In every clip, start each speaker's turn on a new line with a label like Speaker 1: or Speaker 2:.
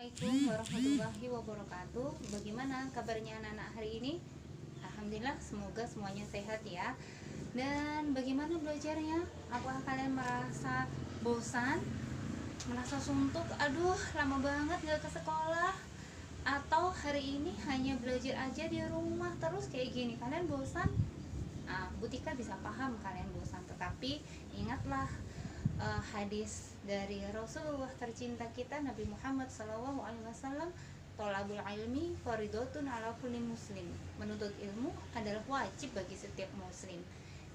Speaker 1: Assalamualaikum warahmatullahi wabarakatuh. Bagaimana kabarnya anak-anak hari ini? Alhamdulillah, semoga semuanya sehat ya. Dan bagaimana belajarnya? Apakah kalian merasa bosan? Merasa suntuk? Aduh, lama banget gak ke sekolah. Atau hari ini hanya belajar aja di rumah terus kayak gini? Kalian bosan? Bu Tika bisa paham kalian bosan, tetapi ingatlah hadis dari Rasulullah tercinta kita Nabi Muhammad SAW, tolabul ilmi faridotun ala kulli muslim. Menuntut ilmu adalah wajib bagi setiap muslim,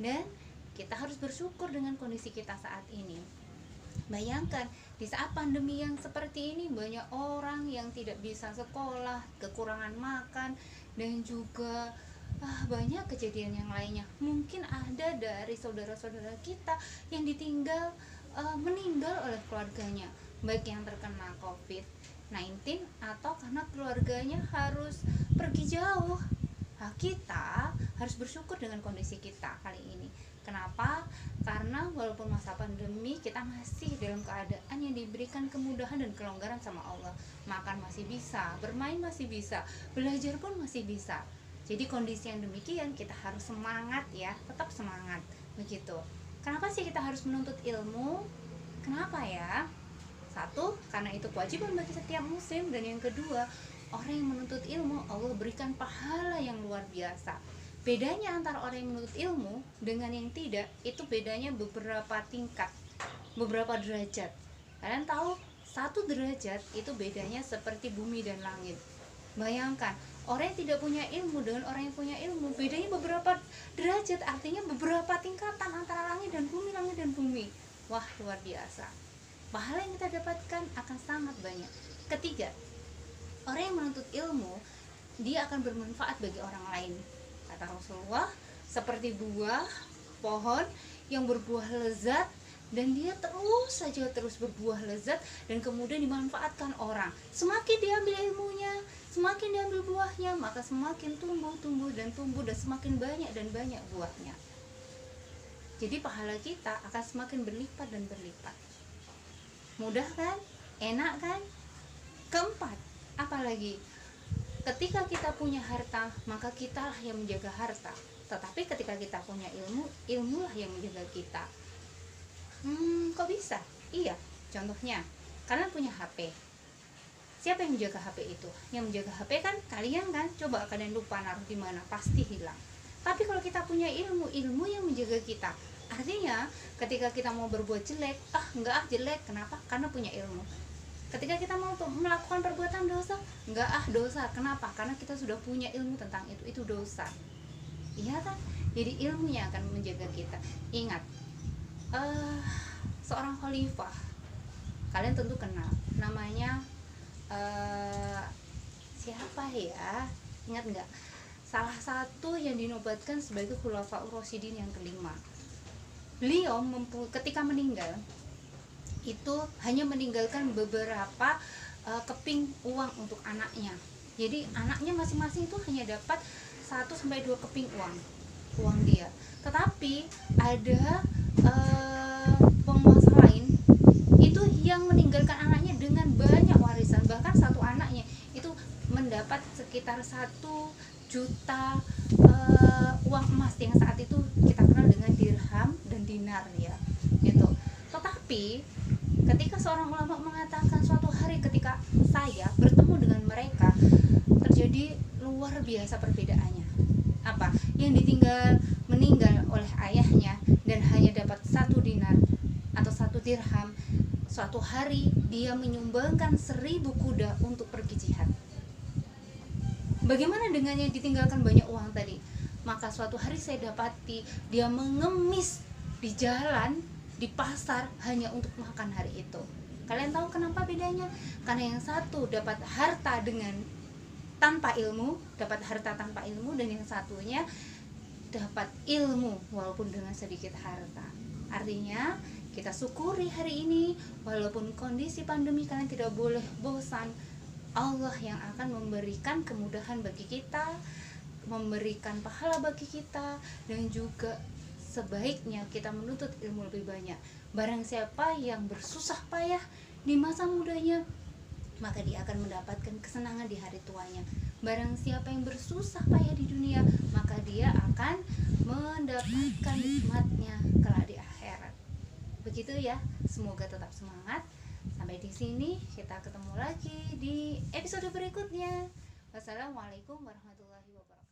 Speaker 1: dan kita harus bersyukur dengan kondisi kita saat ini. Bayangkan di saat pandemi yang seperti ini, banyak orang yang tidak bisa sekolah, kekurangan makan, dan juga banyak kejadian yang lainnya. Mungkin ada dari saudara-saudara kita yang ditinggal meninggal oleh keluarganya, baik yang terkena COVID-19 atau karena keluarganya harus pergi jauh. Kita harus bersyukur dengan kondisi kita kali ini. Kenapa? Karena walaupun masa pandemi, kita masih dalam keadaan yang diberikan kemudahan dan kelonggaran sama Allah. Makan masih bisa, bermain masih bisa, belajar pun masih bisa. Jadi kondisi yang demikian kita harus semangat ya, tetap semangat begitu. Kenapa sih kita harus menuntut ilmu? Kenapa ya? Satu, karena itu kewajiban bagi setiap muslim, dan yang kedua, orang yang menuntut ilmu Allah berikan pahala yang luar biasa. Bedanya antara orang yang menuntut ilmu dengan yang tidak, itu bedanya beberapa tingkat, beberapa derajat. Kalian tahu, satu derajat itu bedanya seperti bumi dan langit. Bayangkan, orang yang tidak punya ilmu dengan orang yang punya ilmu, bedanya beberapa derajat, artinya beberapa tingkatan antara langit dan bumi, langit dan bumi. Wah, luar biasa. Pahala yang kita dapatkan akan sangat banyak. Ketiga, orang yang menuntut ilmu, dia akan bermanfaat bagi orang lain. Kata Rasulullah, seperti buah pohon yang berbuah lezat, dan dia terus berbuah lezat dan kemudian dimanfaatkan orang. Semakin diambil ilmunya, semakin diambil buahnya, maka semakin tumbuh dan semakin banyak dan banyak buahnya. Jadi pahala kita akan semakin berlipat dan berlipat. Mudah kan? Enak kan? Keempat, apalagi ketika kita punya harta, maka kitalah yang menjaga harta. Tetapi ketika kita punya ilmu, ilmulah yang menjaga kita. Kok bisa? Iya, contohnya kalian punya HP. Siapa yang menjaga HP itu? Yang menjaga HP kan kalian kan? Coba kalian lupa naruh di mana, pasti hilang. Tapi kalau kita punya ilmu, ilmu yang menjaga kita. Artinya ketika kita mau berbuat jelek, jelek. Kenapa? Karena punya ilmu. Ketika kita mau melakukan perbuatan dosa, dosa. Kenapa? Karena kita sudah punya ilmu tentang itu dosa. Iya kan? Jadi ilmunya akan menjaga kita. Ingat, seorang khalifah, kalian tentu kenal, namanya siapa ya? Ingat nggak? Salah satu yang dinobatkan sebagai Khulafaur Rasyidin yang kelima. Beliau ketika meninggal itu hanya meninggalkan beberapa keping uang untuk anaknya. Jadi anaknya masing-masing itu hanya dapat 1-2 keping uang dia. Tetapi ada penguasa lain itu yang meninggalkan anaknya dengan banyak warisan. Bahkan satu anaknya itu mendapat sekitar 1 juta uang emas yang saat itu kita kenal dengan dirham dan dinar ya, gitu. Tetapi ketika seorang ulama mengatakan suatu hari ketika saya bertemu dengan mereka, terjadi luar biasa perbedaannya. Apa? Yang meninggal oleh ayahnya dan hanya dapat 1 dinar atau 1 dirham, suatu hari dia menyumbangkan 1000 kuda untuk pergi jihad. Bagaimana dengan yang ditinggalkan banyak uang tadi? Maka suatu hari saya dapati dia mengemis di jalan, di pasar, hanya untuk makan hari itu. Kalian tahu kenapa bedanya? Karena yang satu dapat harta tanpa ilmu, dan yang satunya dapat ilmu walaupun dengan sedikit harta. Artinya kita syukuri hari ini, walaupun kondisi pandemi, kalian tidak boleh bosan. Allah yang akan memberikan kemudahan bagi kita, memberikan pahala bagi kita, dan juga sebaiknya kita menuntut ilmu lebih banyak. Barang siapa yang bersusah payah di masa mudanya, maka dia akan mendapatkan kesenangan di hari tuanya. Barang siapa yang bersusah payah di dunia, maka dia akan mendapatkan nikmatnya kelak di akhirat. Begitu ya, semoga tetap semangat. Sampai di sini, kita ketemu lagi di episode berikutnya. Wassalamualaikum warahmatullahi wabarakatuh.